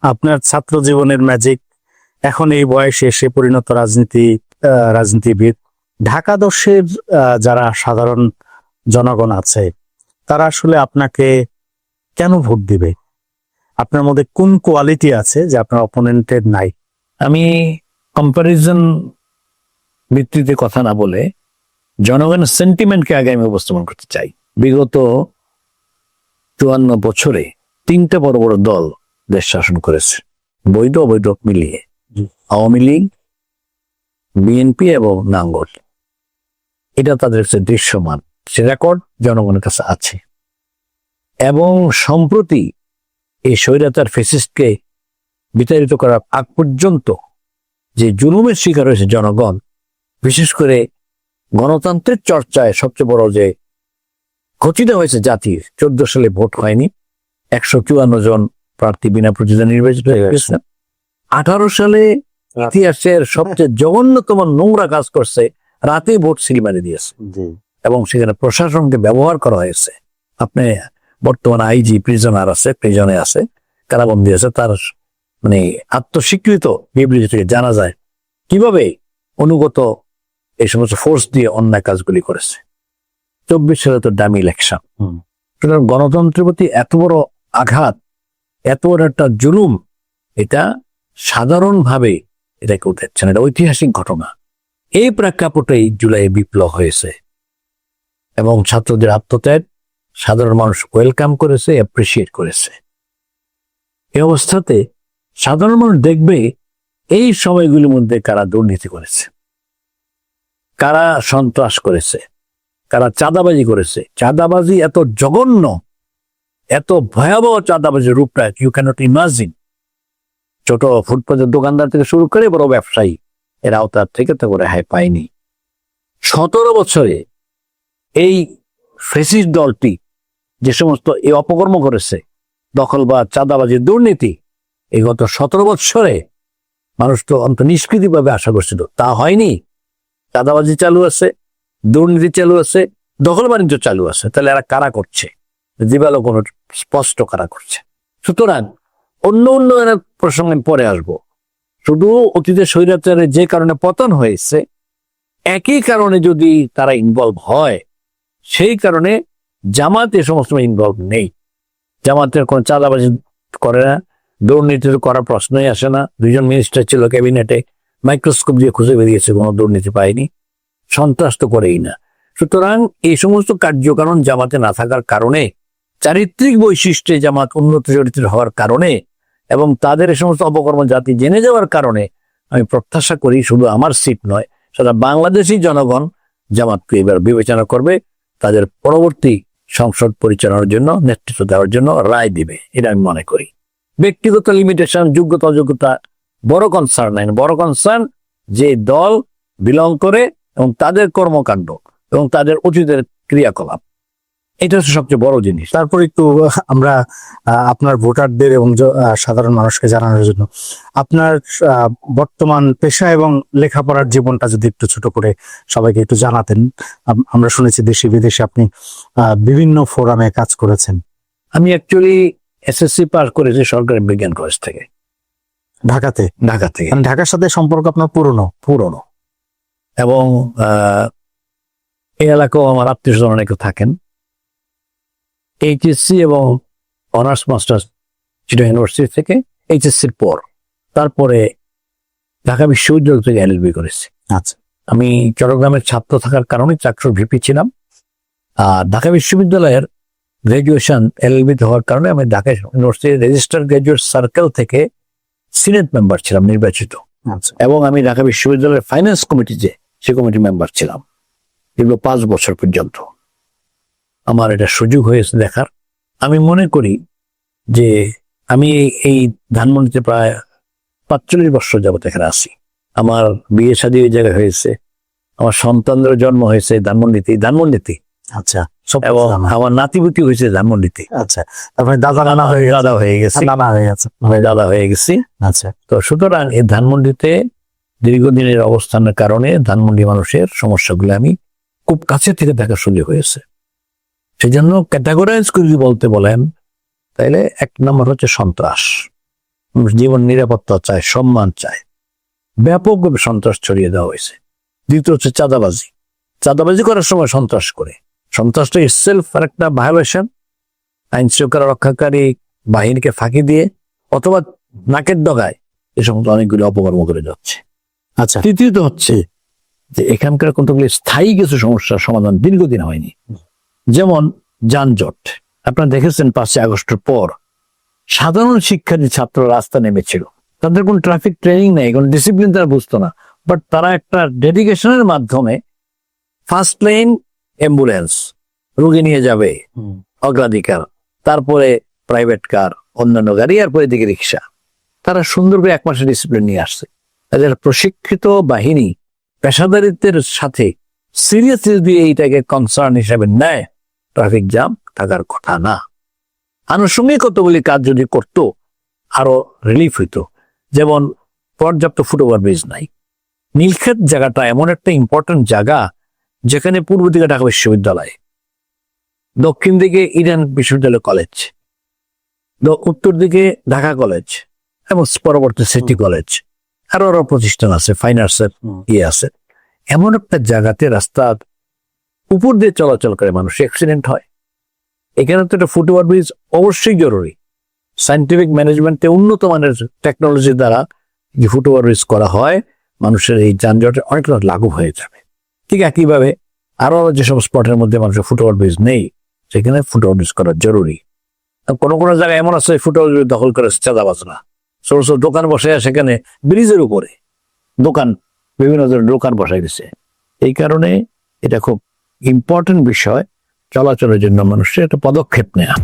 আপনার ছাত্র জীবনের ম্যাজিক এখন এই বয়সে এসে পরিণত রাজনীতিবিদ, ঢাকা দশের যারা সাধারণ জনগণ আছে তারা আসলে আপনাকে কেন ভোট দিবে? আপনার মধ্যে কোন কোয়ালিটি আছে যে আপনার অপোনেন্টের নাই? আমি কম্পারিজন ভিত্তিতে কথা না বলে জনগণের সেন্টিমেন্টকে আগে আমি উপস্থাপন করতে চাই। বিগত 54 বছরে 3টে বড় বড় দল দেশ শাসন করেছে, বৈধ অবৈধ মিলিয়ে। আওয়ামী লীগ, বিএনপি এবং নাঙ্গল, এটা তাদের কাছে দৃশ্যমান, সে রেকর্ড জনগণের কাছে আছে। এবং সম্প্রতি এই স্বৈরাচার ফ্যাসিস্টকে বিতাড়িত করার আগ পর্যন্ত যে জুলুমের শিকার হয়েছে জনগণ, বিশেষ করে গণতন্ত্রের চর্চায় সবচেয়ে বড় যে ক্ষতিটা হয়েছে জাতির, 14 সালে ভোট হয়নি, 154 জন প্রার্থী বিনা প্রতিদ্বন্দ্বিতায় নির্বাচিত হয়ে গেছে। 18 সালে ইতিহাসের সবচেয়ে জঘন্যতম নোংরা কাজ করছে, রাতে ভোট সিল মারি দিয়েছে এবং সেখানে প্রশাসনকে ব্যবহার করা হয়েছে। আপনি বর্তমান আইজি প্রিজনে আছে, কারাবন্দী আছে, তার মানে আত্মস্বীকৃত বিবৃতি থেকে জানা যায় কিভাবে অনুগত এই সমস্ত ফোর্স দিয়ে অন্যায় কাজগুলি করেছে। 24 সালে তো ডামি ইলেকশন। সুতরাং গণতন্ত্রের প্রতি এত বড় আঘাত, এত বড় একটা জুলুম, এটা সাধারণভাবে এটাকে উঠেছে না, এটা ঐতিহাসিক ঘটনা। এই প্রেক্ষাপটেই জুলাই বিপ্লব হয়েছে এবং ছাত্রদের আত্মত্যাগ সাধারণ মানুষ ওয়েলকাম করেছে, অ্যাপ্রিসিয়েট করেছে। এই অবস্থাতে সাধারণ মানুষ দেখবে এই সময়গুলির মধ্যে কারা দুর্নীতি করেছে, কারা সন্ত্রাস করেছে, কারা চাঁদাবাজি করেছে। চাঁদাবাজি এত জঘন্য, এত ভয়াবহ চাঁদাবাজির রূপটা ইউ ক্যানট ইমাজিন। ছোট ফুটপাতের দোকানদার থেকে শুরু করে বড় ব্যবসায়ী, এর আওতার থেকে তো রেহাই পায়নি। 17 বছরে এই ফ্যাসিস্ট দলটি যে সমস্ত এই অপকর্ম করেছে, দখলবাজ, চাঁদাবাজির দুর্নীতি, এই গত 17 বছরে মানুষ তো অন্ত নিষ্কৃতিভাবে আশা করছিল, তা হয়নি। চাঁদাবাজি চালু আছে, দুর্নীতি চালু আছে, দখল বাণিজ্য চালু আছে। তাহলে এরা কারা করছে? দিবালো কোনো স্পষ্ট কারা করছে। সুতরাং অন্য উন্নয়নের প্রসঙ্গে পরে আসবো। শুধু অতীতে স্বৈরাচারের যে কারণে পতন হয়েছে, একই কারণে যদি তারা ইনভলভ হয়, সেই কারণে জামাত এ সমস্ত ইনভলভ নেই। জামাতের কোনো চাঁদাবাজি করে না, দুর্নীতি করার প্রশ্নই আসে না। 2 জন মিনিস্টার ছিল ক্যাবিনেটে, মাইক্রোস্কোপ দিয়ে খুঁজে বেরিয়েছে, কোনো দুর্নীতি পায়নি। সন্ত্রাস তো করেই না। সুতরাং এই সমস্ত কার্যকারণ জামাতে না থাকার কারণে, চারিত্রিক বৈশিষ্ট্যে জামাত উন্নত চরিত্রের হওয়ার কারণে এবং তাদের এই সমস্ত অপকর্ম জাতি জেনে যাওয়ার কারণে আমি প্রত্যাশা করি শুধু আমার সিট নয়, সারা বাংলাদেশি জনগণ জামাতকে এবার বিবেচনা করবে, তাদের পরবর্তী সংসদ পরিচালনার জন্য, নেতৃত্ব দেওয়ার জন্য রায় দিবে, এটা আমি মনে করি। ব্যক্তিগত লিমিটেশন, যোগ্যতা অযোগ্যতা বড় কনসার্ন নাই। বড় কনসার্ন যে দল বিলং করে এবং তাদের কর্মকাণ্ড এবং তাদের অতীতের ক্রিয়াকলাপ, এটা হচ্ছে সবচেয়ে বড় জিনিস। তারপর একটু আমরা আপনার ভোটারদের এবং সাধারণ মানুষকে জানানোর জন্য আপনার বর্তমান পেশা এবং লেখাপড়ার জীবনটা যদি একটু ছোট করে সবাইকে একটু জানাতেন। আমরা শুনেছি দেশে বিদেশে আপনি বিভিন্ন ফোরামে কাজ করেছেন। আমি অ্যাকচুয়ালি এসএসসি পাস করেছি সরকারি বিজ্ঞান কলেজ থেকে, ঢাকা থেকে। ঢাকার সাথে সম্পর্ক আপনার পুরনো এবং এই এলাকাও আমার আত্মীয় স্বজন অনেকে থাকেন। এইচএসসি এবং অনার্স মাস্টার্স চিটাগাং ইউনিভার্সিটি থেকে, এইচএসসির পর তারপরে ঢাকা বিশ্ববিদ্যালয় থেকে এলএলবি করেছি। আচ্ছা, আমি চট্টগ্রামের ছাত্র থাকার কারণে চাকসুর ভিপি ছিলাম। আর ঢাকা বিশ্ববিদ্যালয়ের গ্রাজুয়েশন এলএলবিতে হওয়ার কারণে আমি Dhaka university registered graduate circle থেকে সিনেট মেম্বার ছিলাম, নির্বাচিত। এবং আমি ঢাকা বিশ্ববিদ্যালয়ের ফাইন্যান্স কমিটিতে সে কমিটি মেম্বার ছিলাম দীর্ঘ 5 বছর পর্যন্ত। আমার এটা সুযোগ হয়েছে দেখার। আমি মনে করি যে আমি এই ধানমন্ডিতে প্রায় 45 বছর যাবত এখানে আছি। আমার বিয়ে শাদী ওই জায়গায় হয়েছে, আমার সন্তানদের জন্ম হয়েছে ধানমন্ডিতে। আচ্ছা, এবং আমার নাতিপুতি হয়েছে ধানমন্ডিতে। আচ্ছা, তারপরে দাদা হয়ে গেছি। আচ্ছা, তো সুতরাং এই ধানমন্ডিতে দীর্ঘদিনের অবস্থানের কারণে ধানমন্ডি মানুষের সমস্যাগুলো আমি খুব কাছে থেকে দেখার সুযোগ হয়েছে। সেই জন্য ক্যাটাগরাইজ করে যদি বলতে বলেন, তাইলে 1 নম্বর হচ্ছে সন্ত্রাস, জীবন নিরাপত্তা চায়, সম্মান চায়। ব্যাপকভাবে সন্ত্রাস ছড়িয়ে দেওয়া হয়েছে। দ্বিতীয় হচ্ছে চাঁদাবাজি। চাঁদাবাজি করার সময় সন্ত্রাস করে, সন্ত্রাসটা ইটসেলফ আর একটা ভায়োলেশন। আইন শৃঙ্খলা রক্ষাকারী বাহিনীকে ফাঁকি দিয়ে অথবা নাকের ডগায় এ সমস্ত অনেকগুলো অপকর্ম করে যাচ্ছে। আচ্ছা, তৃতীয়ত হচ্ছে যে এখানকার কতগুলি স্থায়ী কিছু সমস্যার সমাধান দীর্ঘদিন হয়নি। যেমন যানজট। আপনারা দেখেছেন 5ই আগস্টের পর সাধারণ শিক্ষার্থী ছাত্র রাস্তা নেমেছিল। তাদের কোনো ট্রাফিক ট্রেনিং নেই, কোনো ডিসিপ্লিন তারা বুঝতো না, বাট তারা একটা ডেডিকেশনের মাধ্যমে ফার্স্ট লেন অ্যাম্বুলেন্স রোগী নিয়ে যাবে অগ্রাধিকার, তারপরে প্রাইভেট কার, অন্যান্য গাড়ি, এরপরে দিকে রিক্সা। তারা সুন্দর করে 1 মাসের ডিসিপ্লিন নিয়ে আসছে। তাদের প্রশিক্ষিত বাহিনী পেশাদারিত্বের সাথে সিরিয়াসলি যদি এইটাকে কনসার্ন হিসাবে নেয়, ট্রাফিক জ্যাম থাকার কথা না। আনুষঙ্গিক কতগুলি কাজ যদি করতো আরো রিলিফ হইতো। যেমন পর্যাপ্ত ফুটওভার ব্রিজ নাই। নীলক্ষেত জায়গাটা এমন একটা ইম্পর্টেন্ট জায়গা যেখানে পূর্ব দিকে ঢাকা বিশ্ববিদ্যালয়, দক্ষিণ দিকে ইডেন বিশ্ববিদ্যালয় কলেজ, উত্তর দিকে ঢাকা কলেজ এবং পরবর্তী সিটি কলেজ, আরো প্রতিষ্ঠান আছে, ফাইন আর্টসের আছে। এমন একটা জায়গাতে রাস্তা উপর দিয়ে চলাচল করে মানুষ অ্যাক্সিডেন্ট হয়। এখানে তো একটা ফুটওভার ব্রিজ অবশ্যই জরুরি। সায়েন্টিফিক ম্যানেজমেন্টে উন্নত মানের টেকনোলজি দ্বারা যে ফুটওভার ব্রিজ করা হয়, মানুষের এই যানজটে অনেকটা লাঘব হয়ে যাবে। ঠিক একইভাবে আরো যেসব স্পটের মধ্যে মানুষের ফুটওভার ব্রিজ নেই, সেখানে ফুটওভার ব্রিজ করা জরুরি। কোনো কোনো জায়গায় এমন আছে ফুটওভার ব্রিজ দখল করেছে চাঁদাবাজরা, ছোট ছোট দোকান বসে সেখানে ব্রিজের উপরে দোকান, বিভিন্ন ধরনের দোকান বসাই দিচ্ছে। এই কারণে এটা খুব ইম্পর্টেন্ট বিষয়, চলাচলের জন্য মানুষের একটা পদক্ষেপ নেওয়া।